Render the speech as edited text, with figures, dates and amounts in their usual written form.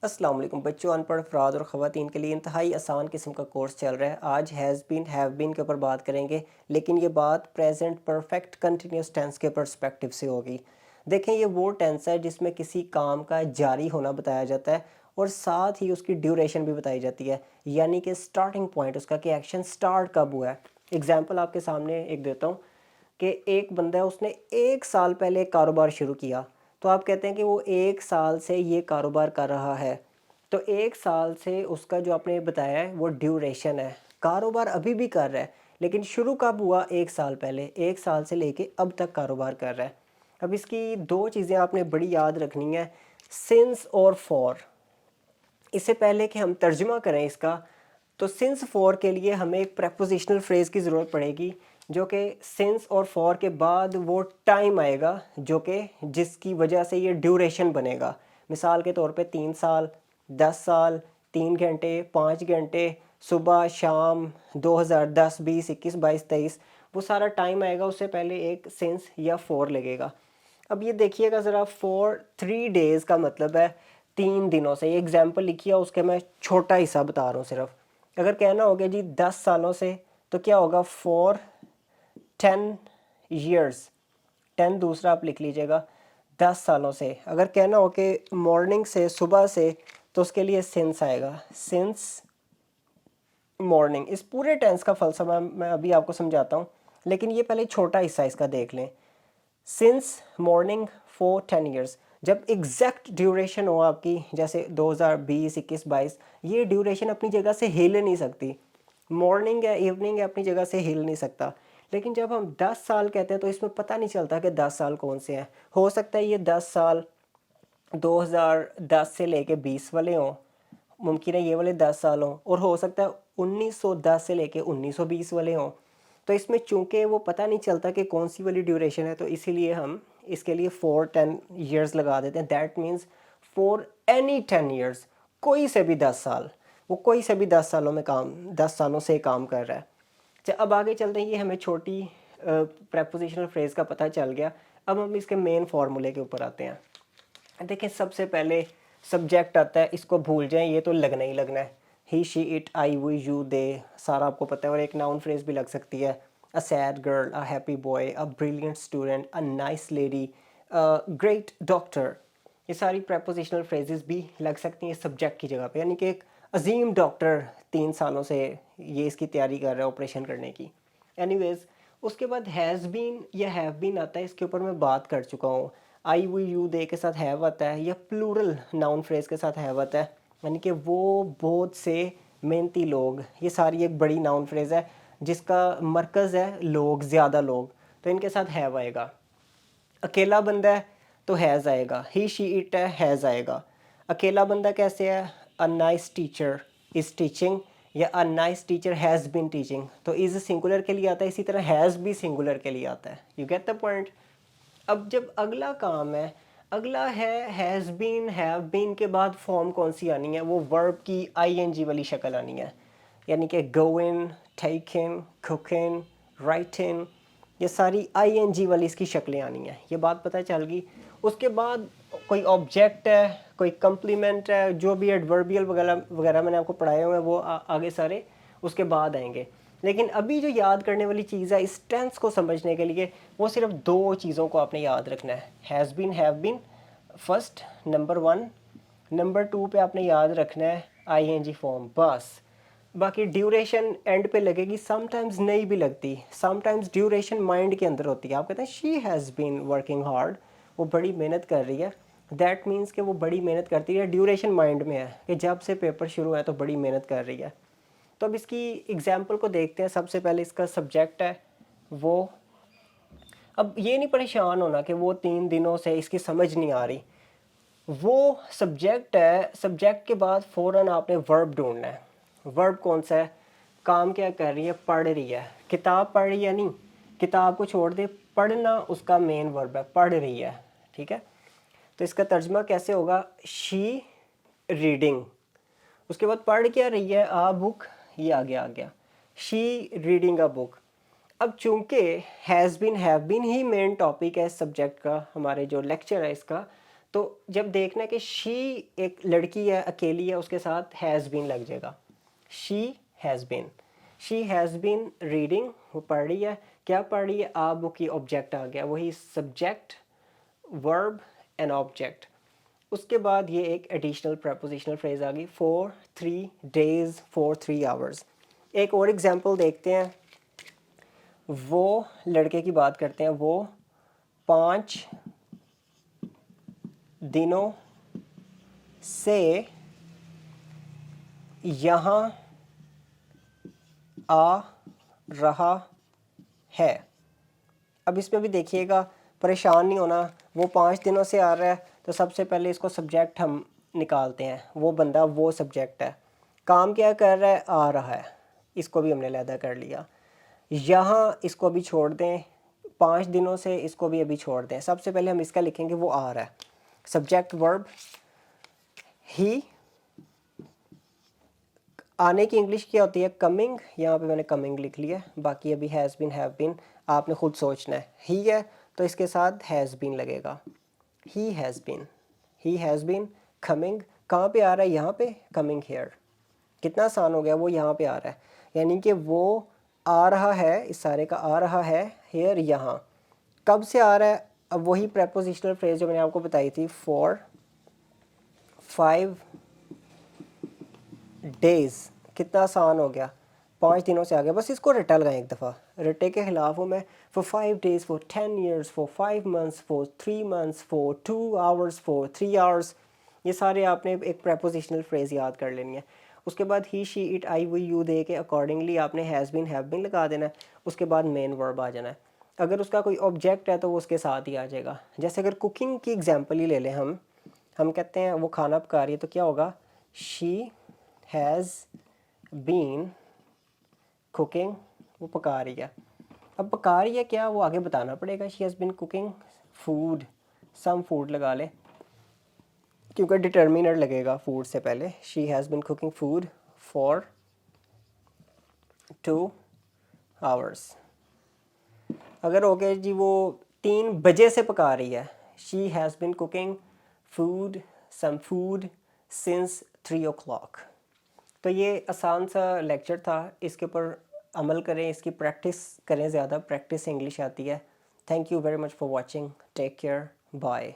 السلام علیکم بچوں، ان پڑھ افراد اور خواتین کے لیے انتہائی آسان قسم کا کورس چل رہا ہے۔ آج ہیز بین ہیو بین کے اوپر بات کریں گے، لیکن یہ بات پریزنٹ پرفیکٹ کنٹینیوس ٹینس کے پرسپیکٹیو سے ہوگی۔ دیکھیں، یہ وہ ٹینس ہے جس میں کسی کام کا جاری ہونا بتایا جاتا ہے اور ساتھ ہی اس کی ڈیوریشن بھی بتائی جاتی ہے، یعنی کہ سٹارٹنگ پوائنٹ اس کا کہ ایکشن سٹارٹ کب ہوا ہے۔ اگزامپل آپ کے سامنے ایک دیتا ہوں کہ ایک بندہ ہے، اس نے 1 سال پہلے ایک کاروبار شروع کیا، تو آپ کہتے ہیں کہ وہ 1 سال سے یہ کاروبار کر رہا ہے، تو 1 سال سے اس کا جو آپ نے بتایا ہے وہ ڈیوریشن ہے۔ کاروبار ابھی بھی کر رہا ہے، لیکن شروع کب ہوا؟ 1 سال پہلے، 1 سال سے لے کے اب تک کاروبار کر رہا ہے۔ اب اس کی 2 چیزیں آپ نے بڑی یاد رکھنی ہیں، سنس اور فور۔ اس سے پہلے کہ ہم ترجمہ کریں اس کا، تو سنس فور کے لیے ہمیں ایک پریپوزیشنل فریز کی ضرورت پڑے گی، جو کہ سنس اور فور کے بعد وہ ٹائم آئے گا جو کہ جس کی وجہ سے یہ ڈیوریشن بنے گا۔ مثال کے طور پہ 3 سال، 10 سال، 3 گھنٹے، 5 گھنٹے، صبح، شام، 2010، 20، 21، 22، 23، وہ سارا ٹائم آئے گا، اس سے پہلے ایک سنس یا فور لگے گا۔ اب یہ دیکھیے گا ذرا، 3 days کا مطلب ہے 3 دنوں سے۔ یہ ایگزامپل لکھی ہے، اس کے میں چھوٹا حصہ بتا رہا ہوں صرف۔ اگر کہنا ہوگا جی 10 سالوں سے، تو کیا ہوگا؟ 10 years، 10 دوسرا آپ لکھ لیجئے گا، 10 سالوں سے۔ اگر کہنا ہو کہ مارننگ سے، صبح سے، تو اس کے لیے سنس آئے گا، سنس مارننگ۔ اس پورے ٹینس کا فلسفہ میں ابھی آپ کو سمجھاتا ہوں، لیکن یہ پہلے چھوٹا حصہ اس کا دیکھ لیں۔ سنس مارننگ فور 10 years، جب ایگزیکٹ ڈیوریشن ہو آپ کی، جیسے 2020، 21، 22، یہ ڈیوریشن اپنی جگہ سے ہل نہیں سکتی۔ مارننگ ہے، ایوننگ ہے، اپنی جگہ سے ہل نہیں سکتا۔ لیکن جب ہم 10 سال کہتے ہیں تو اس میں پتہ نہیں چلتا کہ 10 سال کون سے ہیں۔ ہو سکتا ہے یہ 10 سال 2010 سے لے کے 20 والے ہوں، ممکن ہے یہ والے 10 سال ہوں، اور ہو سکتا ہے 1910 سے لے کے 1920 والے ہوں۔ تو اس میں چونکہ وہ پتہ نہیں چلتا کہ کون سی والی ڈیوریشن ہے، تو اسی لیے ہم اس کے لیے 10 years لگا دیتے ہیں۔ That means for any 10 years، کوئی سے بھی 10 سال، وہ کوئی سے بھی 10 سالوں سے کام کر رہا ہے۔ اچھا، اب آگے چلتے ہیں، یہ ہمیں چھوٹی پریپوزیشنل فریز کا پتہ چل گیا۔ اب ہم اس کے مین فارمولے کے اوپر آتے ہیں۔ دیکھیں، سب سے پہلے سبجیکٹ آتا ہے، اس کو بھول جائیں، یہ تو لگنا ہی لگنا ہے۔ ہی، شی، اٹ، آئی، وی، یو، دے، سارا آپ کو پتہ ہے۔ اور ایک ناؤن فریز بھی لگ سکتی ہے، a sad girl, a happy boy, a brilliant student, a nice lady, great doctor. یہ ساری پریپوزیشنل فریزز بھی لگ سکتی ہیں سبجیکٹ کی جگہ پہ، یعنی کہ ایک عظیم ڈاکٹر 3 سالوں سے یہ اس کی تیاری کر رہا ہے آپریشن کرنے کی۔ اینی ویز، اس کے بعد ہیز بین یا ہیو بین آتا ہے، اس کے اوپر میں بات کر چکا ہوں۔ آئی، وی، یو، دے کے ساتھ ہیو آتا ہے، یا پلورل ناؤن فریز کے ساتھ ہیو آتا ہے، یعنی کہ وہ بہت سے محنتی لوگ۔ یہ ساری ایک بڑی ناؤن فریز ہے جس کا مرکز ہے لوگ، زیادہ لوگ، تو ان کے ساتھ ہیو آئے گا۔ اکیلا بندہ ہے تو ہیز آئے گا، ہی، شی، اٹ ہے، ہیز آئے گا۔ اکیلا بندہ کیسے ہے؟ A nice teacher is teaching, یا a nice teacher has been teaching, تو از سنگولر کے لیے آتا ہے، اسی طرح ہیز بھی سنگولر کے لیے آتا ہے۔ You get the point. اب جب اگلا کام ہے، اگلا ہے ہیز بین، ہیو بین کے بعد فارم کون سی آنی ہے؟ وہ ورب کی آئی این جی والی شکل آنی ہے، یعنی کہ گوئن، ٹیکن، کوکن، رائٹن، یہ ساری آئی این جی والی اس کی شکلیں آنی ہیں۔ یہ بات پتہ چل گئی۔ اس کے بعد کوئی آبجیکٹ ہے، کوئی کمپلیمنٹ ہے، جو بھی ایڈوربیل وغیرہ وغیرہ میں نے آپ کو پڑھائے ہوئے ہیں، وہ آگے سارے اس کے بعد آئیں گے۔ لیکن ابھی جو یاد کرنے والی چیز ہے اس ٹینس کو سمجھنے کے لیے، وہ صرف 2 چیزوں کو آپ نے یاد رکھنا ہے، has been, have been, first, number 1، number 2 پہ آپ نے یاد رکھنا ہے آئی این جی فارم، بس۔ باقی ڈیوریشن اینڈ پہ لگے گی، سم ٹائمز نہیں بھی لگتی، سم ٹائمز ڈیوریشن مائنڈ کے اندر ہوتی ہے۔ آپ کہتے ہیں شی ہیز بین ورکنگ ہارڈ، وہ بڑی محنت کر رہی ہے، دیٹ مینس کہ وہ بڑی محنت کرتی ہے، ڈیوریشن مائنڈ میں ہے کہ جب سے پیپر شروع ہے تو بڑی محنت کر رہی ہے۔ تو اب اس کی ایگزامپل کو دیکھتے ہیں۔ سب سے پہلے اس کا سبجیکٹ ہے وہ۔ اب یہ نہیں پریشان ہونا کہ وہ 3 دنوں سے اس کی سمجھ نہیں آ رہی، وہ سبجیکٹ ہے، سبجیکٹ کے بعد فوراً آپ نے ورب ڈھونڈنا ہے۔ ورب کون سا ہے؟ کام کیا کر رہی ہے؟ پڑھ رہی ہے۔ کتاب پڑھ رہی ہے؟ نہیں، کتاب کو چھوڑ دے، پڑھنا اس کا مین ورب ہے، پڑھ رہی ہے، ٹھیک ہے۔ تو اس کا ترجمہ کیسے ہوگا؟ شی ریڈنگ، اس کے بعد پڑھ کیا رہی ہے؟ آ بک، یہ آگے آ گیا، شی ریڈنگ اے بک۔ اب چونکہ ہیز بین، ہیو بین ہی مین ٹاپک ہے اس سبجیکٹ کا، ہمارے جو لیکچر ہے اس کا، تو جب دیکھنا کہ شی ایک لڑکی ہے اکیلی ہے اس کے ساتھ ہیز بین لگ جائے گا. شی ہیز بین ریڈنگ, وہ پڑھ رہی ہے. کیا پڑھ رہی ہے؟ آ بک کی آبجیکٹ آ گیا, وہی سبجیکٹ ورب اینڈ آبجیکٹ. اس کے بعد یہ ایک ایڈیشنل پریپوزیشنل فریز آ گئی, فور 3 days فور 3 hours. ایک اور ایگزامپل دیکھتے ہیں. وہ لڑکے کی بات کرتے ہیں, وہ 5 دنوں سے یہاں آ رہا ہے. اب اس میں بھی دیکھیے گا, پریشان نہیں ہونا. وہ 5 دنوں سے آ رہا ہے تو سب سے پہلے اس کو سبجیکٹ ہم نکالتے ہیں, وہ بندہ وہ سبجیکٹ ہے. کام کیا کر رہا ہے؟ آ رہا ہے, اس کو بھی ہم نے علیحدہ کر لیا. یہاں اس کو بھی چھوڑ دیں, 5 دنوں سے اس کو بھی ابھی چھوڑ دیں. سب سے پہلے ہم اس کا لکھیں گے وہ آ رہا ہے, سبجیکٹ ورب. ہی, آنے کی انگلش کیا ہوتی ہے؟ کمنگ. یہاں پہ میں نے کمنگ لکھ لیا, باقی ابھی ہیز بین ہیو بین آپ نے خود سوچنا ہے. ہی ہے تو اس کے ساتھ ہیز بین لگے گا, ہی ہیز بین کمنگ. کہاں پہ آ رہا ہے؟ یہاں پہ, کمنگ ہیئر. کتنا آسان ہو گیا, وہ یہاں پہ آ رہا ہے, یعنی کہ وہ آ رہا ہے, اس سارے کا آ رہا ہے ہیئر یہاں. کب سے آ رہا ہے؟ اب وہی پریپوزیشنل فریز جو میں نے آپ کو بتائی تھی, فور 5 days. کتنا آسان ہو گیا, 5 دنوں سے آ گیا. بس اس کو رٹا لگائیں ایک دفعہ, رٹے کے خلاف ہوں میں. For 5 days for 10 years for 5 months for 3 months for 2 hours for 3 hours. یہ سارے آپ نے ایک پریپوزیشنل فریز یاد کر لینی ہے. اس کے بعد ہی شی اٹ آئی وی یو دے کے اکارڈنگلی آپ نے ہیز بین ہیو بین لگا دینا ہے. اس کے بعد مین ورب آ جانا ہے. اگر اس کا کوئی آبجیکٹ ہے تو وہ اس کے ساتھ ہی آ جائے گا. جیسے اگر کوکنگ کی ایگزامپل ہی لے لیں ہم کہتے ہیں وہ کھانا پکا رہی ہے, تو کیا ہوگا؟ شی ہیز بین کوکنگ, وہ پکا رہی ہے. اب پکا رہی ہے کیا, وہ آگے بتانا پڑے گا. She has been cooking food, some food لگا لے کیونکہ ڈٹرمینر لگے گا فوڈ سے پہلے. She has been cooking food for 2 hours. اگر ہو گیا جی وہ 3 بجے سے پکا رہی ہے, شی has been cooking food some food since 3 o'clock. تو یہ آسان سا لیکچر تھا, اس کے اوپر عمل کریں, اس کی پریکٹس کریں, زیادہ پریکٹس انگلش آتی ہے. Thank you very much for watching, take care, bye.